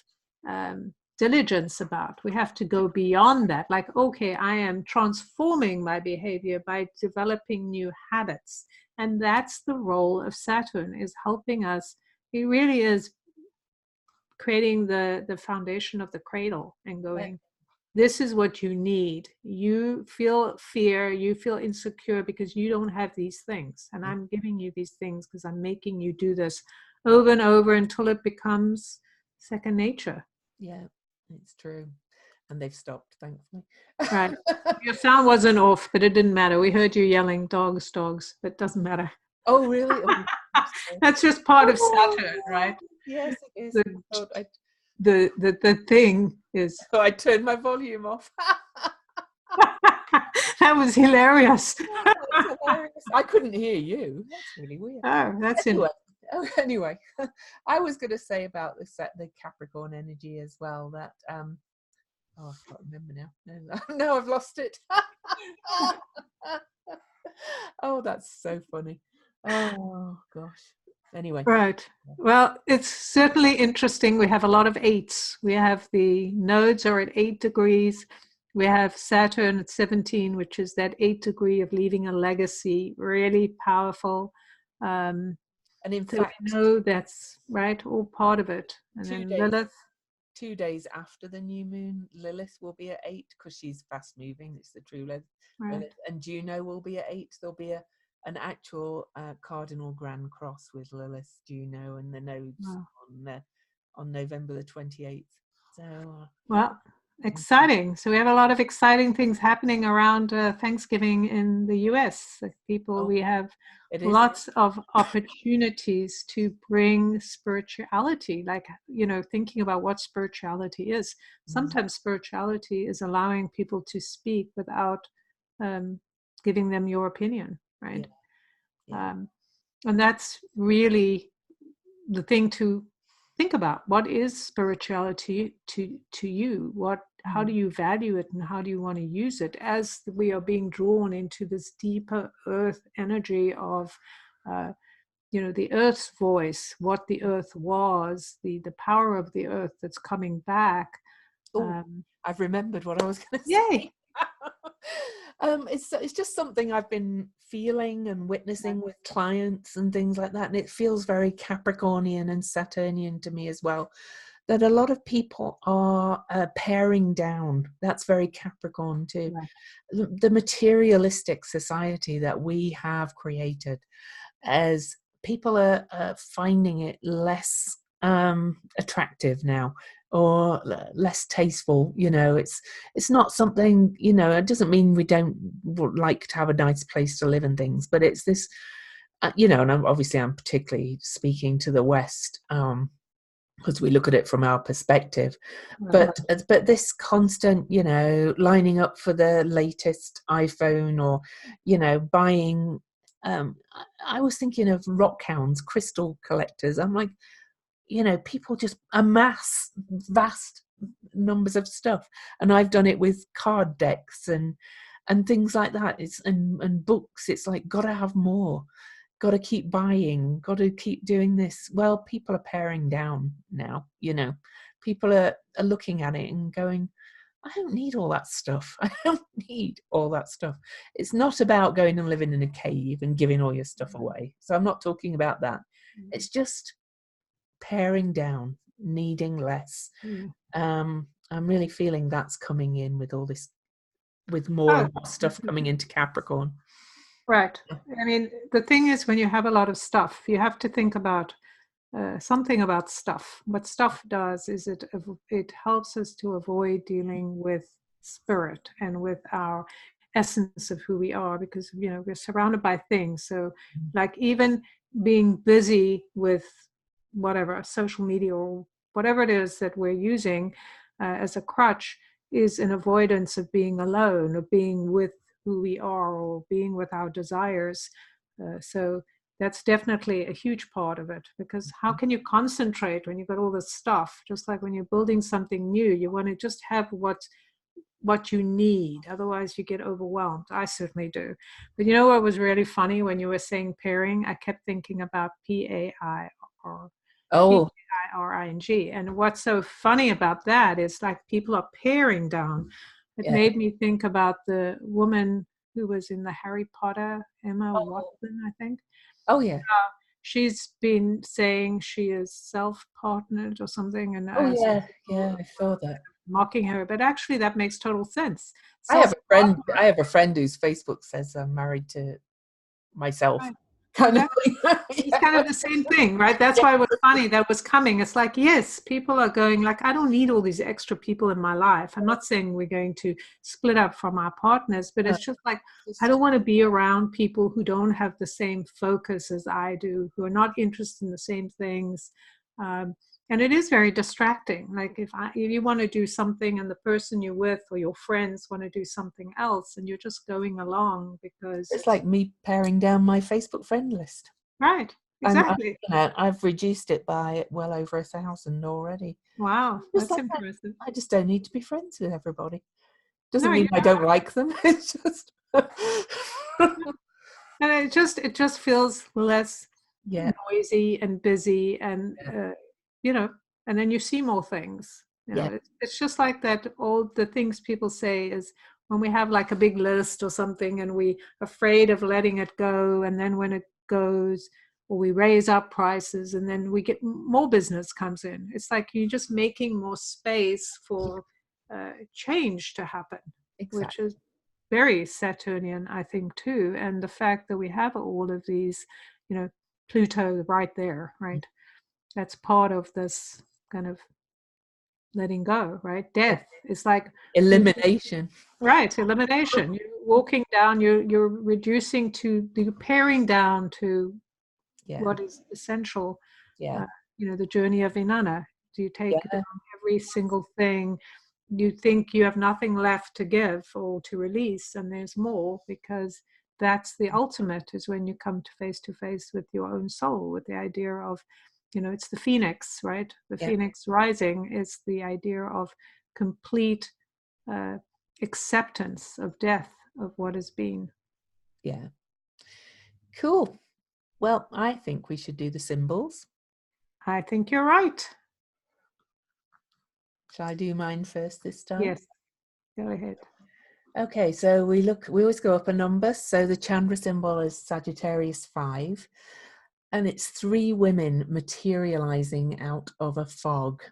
diligence about. We have to go beyond that. Like, okay, I am transforming my behavior by developing new habits. And that's the role of Saturn, is helping us. He really is creating the foundation of the cradle and going, this is what you need. You feel fear, you feel insecure because you don't have these things. And I'm giving you these things because I'm making you do this over and over until it becomes second nature. Yeah, it's true. And they've stopped, thankfully. Right. Your sound wasn't off, but it didn't matter. We heard you yelling, dogs, dogs, but it doesn't matter. Oh, really? Oh, that's just part of Saturn, right? Yes, it is. The thing is. Oh, I turned my volume off. That was hilarious. I couldn't hear you. That's really weird. Oh, that's anyway. I was going to say about the Capricorn energy as well, that I can't remember now. No, I've lost it. Oh, that's so funny. Oh gosh. Anyway. Right. Well, it's certainly interesting. We have a lot of eights. We have the nodes are at 8 degrees. We have Saturn at 17, which is that 8 degree of leaving a legacy, really powerful. Um, And in so we fact, know that's right, all part of it. And two then days Lilith. 2 days after the new moon, Lilith will be at 8 because she's fast moving. It's the true Lilith. Right. And Juno will be at 8. There'll be an actual cardinal grand cross with Lilith, Juno, and the nodes Wow. on November the 28th. So yeah. Well, exciting. So we have a lot of exciting things happening around Thanksgiving in the US. Like people, we have It is. lots of opportunities to bring spirituality, like, thinking about what spirituality is. Sometimes spirituality is allowing people to speak without giving them your opinion, right? Yeah. And that's really the thing to think about. What is spirituality to you? How do you value it, and how do you want to use it, as we are being drawn into this deeper earth energy of the earth's voice, what the earth was, the power of the earth that's coming back. Oh, I've remembered what I was going to say. Yay. It's just something I've been feeling and witnessing with clients and things like that, and it feels very Capricornian and Saturnian to me as well. That a lot of people are paring down. That's very Capricorn too. Right. The materialistic society that we have created, as people are finding it less attractive now, or less tasteful. It's not something, it doesn't mean we don't like to have a nice place to live and things, but it's this, and I'm particularly speaking to the West, because we look at it from our perspective. Right. But this constant, lining up for the latest iPhone, or buying, I was thinking of rock hounds, crystal collectors. I'm like, people just amass vast numbers of stuff, and I've done it with card decks and things like that. And books. It's like, gotta have more, gotta keep buying, gotta keep doing this. Well, people are paring down now. People are looking at it and going, I don't need all that stuff. I don't need all that stuff. It's not about going and living in a cave and giving all your stuff away. So I'm not talking about that. It's just paring down, needing less. I'm really feeling that's coming in with all this, with more and more stuff coming into Capricorn. Right. I mean, the thing is, when you have a lot of stuff, you have to think about something about stuff. What stuff does is it helps us to avoid dealing with spirit and with our essence of who we are, because we're surrounded by things. So like, even being busy with whatever social media or whatever it is that we're using as a crutch is an avoidance of being alone, of being with who we are, or being with our desires. So that's definitely a huge part of it, because how can you concentrate when you've got all this stuff? Just like when you're building something new, you want to just have what you need, otherwise you get overwhelmed. I certainly do. But what was really funny when you were saying pairing? I kept thinking about Pairing, and what's so funny about that is, like, people are paring down. It made me think about the woman who was in the Harry Potter, Emma Watson, I think. Oh yeah. She's been saying she is self-partnered or something, and I saw that. mocking her, but actually that makes total sense. I have a friend whose Facebook says I'm married to myself. Right. Kind of thing. It's kind of the same thing, right? That's why it was funny that was coming. It's like, yes, people are going like, I don't need all these extra people in my life. I'm not saying we're going to split up from our partners, but it's just like, I don't want to be around people who don't have the same focus as I do, who are not interested in the same things. And it is very distracting. Like, if you want to do something and the person you're with or your friends want to do something else, and you're just going along because it's like me paring down my Facebook friend list. Right. Exactly. I've reduced it by well over 1,000 already. Wow, that's impressive. I just don't need to be friends with everybody. Doesn't mean I don't like them. It's just And it just feels less Yeah, noisy and busy, and yeah, you know, and then you see more things. yeah, It's just like that. All the things people say is when we have like a big list or something, and we afraid of letting it go, and then when it goes, or we raise up prices, and then we get more business comes in. It's like you're just making more space for change to happen, which exactly. is very Saturnian, I think, too. And the fact that we have all of these, you know, Pluto right there, right? That's part of this kind of letting go, right? Yeah. Death. It's like you, Elimination. right, elimination. You're walking down, you're reducing to, you're paring down to Yeah, what is essential. yeah, uh, the journey of Inanna. Do you take yeah, down every single thing? You think you have nothing left to give or to release, and there's more, because that's the ultimate, is when you come to face with your own soul, with the idea of, it's the phoenix, right? The yeah, phoenix rising is the idea of complete uh, acceptance of death, of what has been. yeah. Cool. Well, I think we should do the symbols. I think you're right. Shall I do mine first this time? Yes, go ahead. Okay, so we always go up a number. So the Chandra symbol is Sagittarius 5, and it's 3 women materializing out of a fog,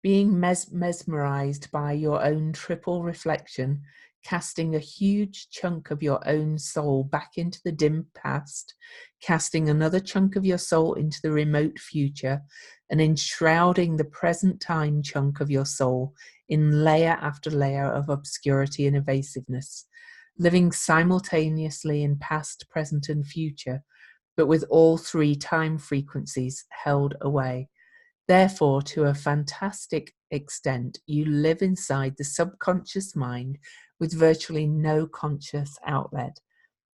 being mesmerized by your own triple reflection, casting a huge chunk of your own soul back into the dim past, casting another chunk of your soul into the remote future, and enshrouding the present time chunk of your soul in layer after layer of obscurity and evasiveness, living simultaneously in past, present, and future, but with all 3 time frequencies held away. Therefore, to a fantastic extent, you live inside the subconscious mind with virtually no conscious outlet.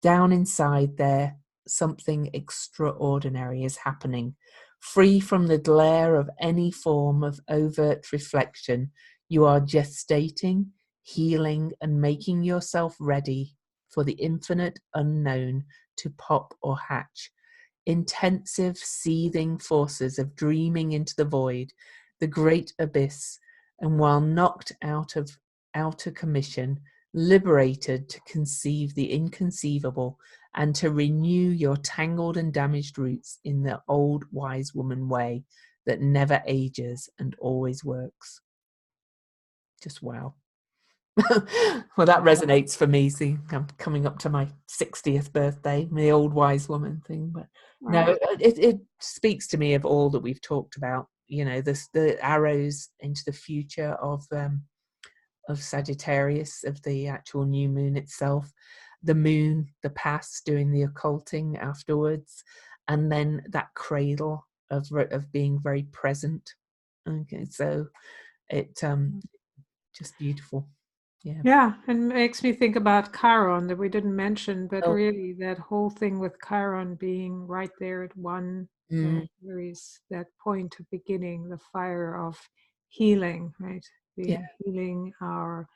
Down inside there, something extraordinary is happening. Free from the glare of any form of overt reflection, you are gestating, healing, and making yourself ready for the infinite unknown to pop or hatch. Intensive, seething forces of dreaming into the void, the great abyss, and while knocked out of outer commission, liberated to conceive the inconceivable and to renew your tangled and damaged roots in the old wise woman way that never ages and always works. Just wow. Well, that resonates for me. See, I'm coming up to my 60th birthday, my old wise woman thing. But no, Right. it speaks to me of all that we've talked about. The arrows into the future of Sagittarius, of the actual new moon itself, the moon, the past, doing the occulting afterwards, and then that cradle of being very present. Okay, so it just beautiful. Yeah. Yeah, and makes me think about Chiron that we didn't mention, but Oh, really that whole thing with Chiron being right there at one mm, Aries, that point of beginning, the fire of healing, right? yeah, Being healing our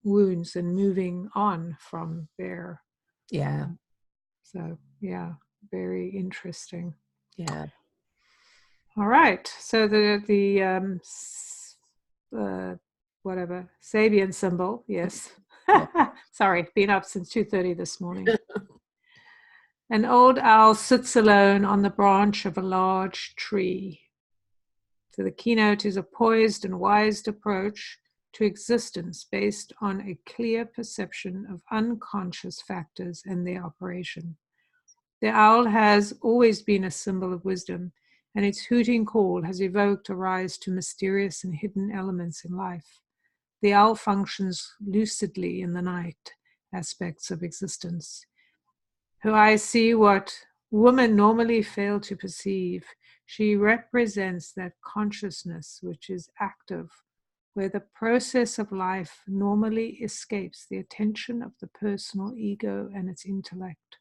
wounds and moving on from there. yeah, So yeah, very interesting. yeah, All right, so the whatever Sabian symbol, yes. yeah, Sorry, been up since 2:30 this morning. An old owl sits alone on the branch of a large tree. So the keynote is a poised and wise approach to existence based on a clear perception of unconscious factors and their operation. The owl has always been a symbol of wisdom, and its hooting call has evoked a rise to mysterious and hidden elements in life. The owl functions lucidly in the night aspects of existence. Her eyes see what women normally fail to perceive. She represents that consciousness which is active, where the process of life normally escapes the attention of the personal ego and its intellect.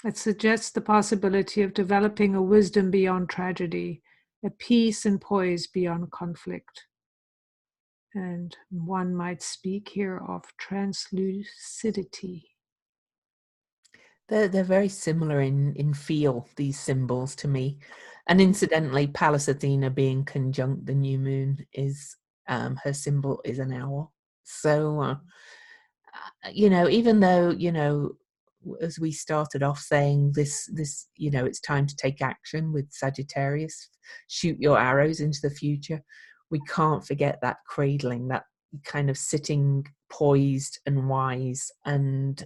It suggests the possibility of developing a wisdom beyond tragedy, a peace and poise beyond conflict. And one might speak here of translucidity. They're very similar in feel, these symbols to me. And incidentally, Pallas Athena being conjunct the new moon is her symbol is an owl. So even though, as we started off saying, this it's time to take action with Sagittarius, shoot your arrows into the future. We can't forget that cradling, that kind of sitting poised and wise, and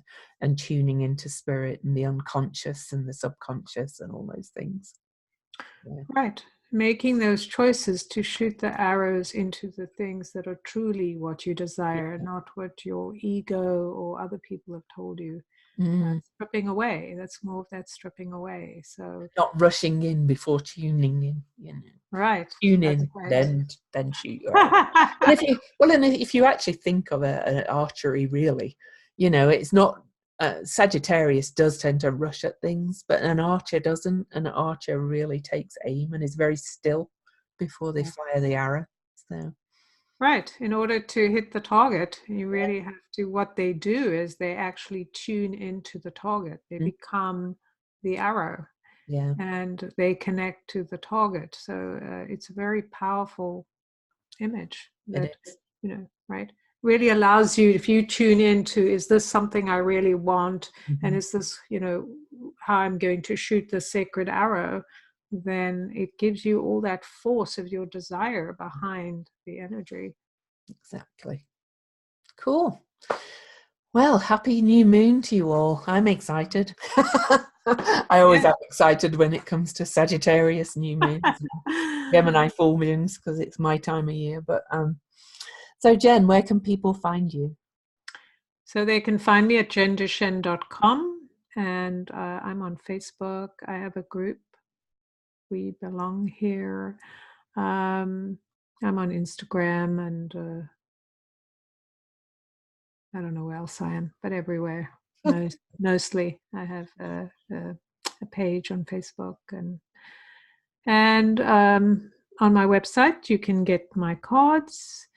tuning into spirit and the unconscious and the subconscious and all those things. Yeah. Right. Making those choices to shoot the arrows into the things that are truly what you desire, not what your ego or other people have told you. Stripping away. That's more of that stripping away. So not rushing in before tuning in. Right. Tune That's in, great. then shoot your arrow. And if you actually think of an archery, really, it's not. Sagittarius does tend to rush at things, but an archer doesn't. An archer really takes aim and is very still before they fire the arrow. So. Right. In order to hit the target, you really have to, what they do is they actually tune into the target. They become the arrow. Yeah. And they connect to the target. So it's a very powerful image that, right, really allows you, if you tune into, is this something I really want? And is this, how I'm going to shoot the sacred arrow? Then it gives you all that force of your desire behind the energy. Exactly. Cool. Well, happy new moon to you all. I'm excited. I always am excited when it comes to Sagittarius new moons, Gemini full moons, because it's my time of year. But so Jen, where can people find you? So they can find me at jendushen.com, and I'm on Facebook. I have a group, We Belong Here. I'm on Instagram, and I don't know where else I am, but everywhere. Mostly, I have a page on Facebook, and on my website you can get my cards,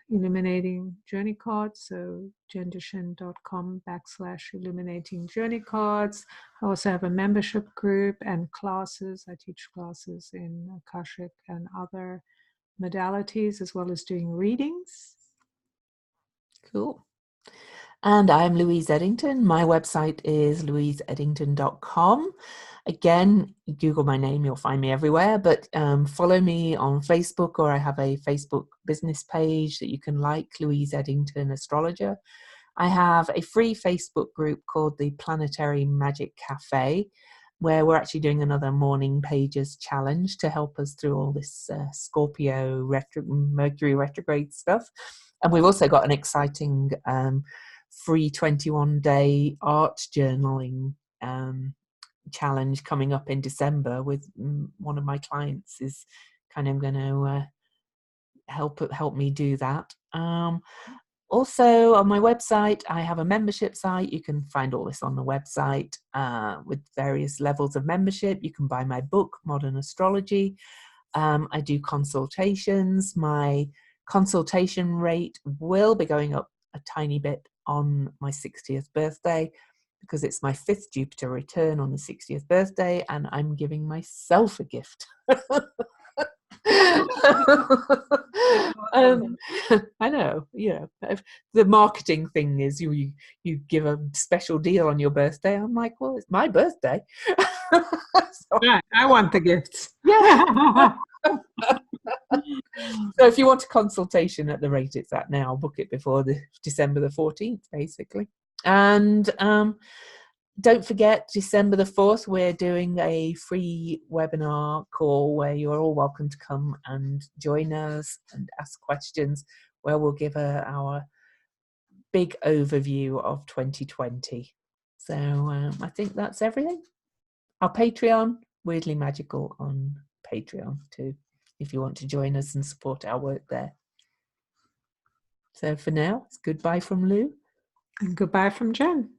illuminating journey cards. So jendushen.com/illuminating journey cards. I also have a membership group and classes. I teach classes in Akashic and other modalities, as well as doing readings. Cool. And I'm Louise Eddington. My website is louiseeddington.com. Again, Google my name, you'll find me everywhere, but follow me on Facebook, or I have a Facebook business page that you can like, Louise Eddington Astrologer. I have a free Facebook group called the Planetary Magic Cafe, where we're actually doing another morning pages challenge to help us through all this Scorpio Mercury retrograde stuff. And we've also got an exciting free 21-day art journaling challenge coming up in December with one of my clients is kind of going to help me do that. Also on my website, I have a membership site. You can find all this on the website with various levels of membership. You can buy my book, Modern Astrology. I do consultations. My consultation rate will be going up a tiny bit on my 60th birthday, because it's my 5th Jupiter return on the 60th birthday, and I'm giving myself a gift. I know, the marketing thing is you give a special deal on your birthday. I'm like, well, it's my birthday. So, yeah, I want the gifts. Yeah. So if you want a consultation at the rate it's at now, book it before December the 14th, basically. And don't forget, December the 4th, we're doing a free webinar call where you're all welcome to come and join us and ask questions, where we'll give our big overview of 2020. So I think that's everything. Our Patreon, Weirdly Magical on Patreon too, if you want to join us and support our work there. So for now, it's goodbye from Lou. And goodbye from Jen.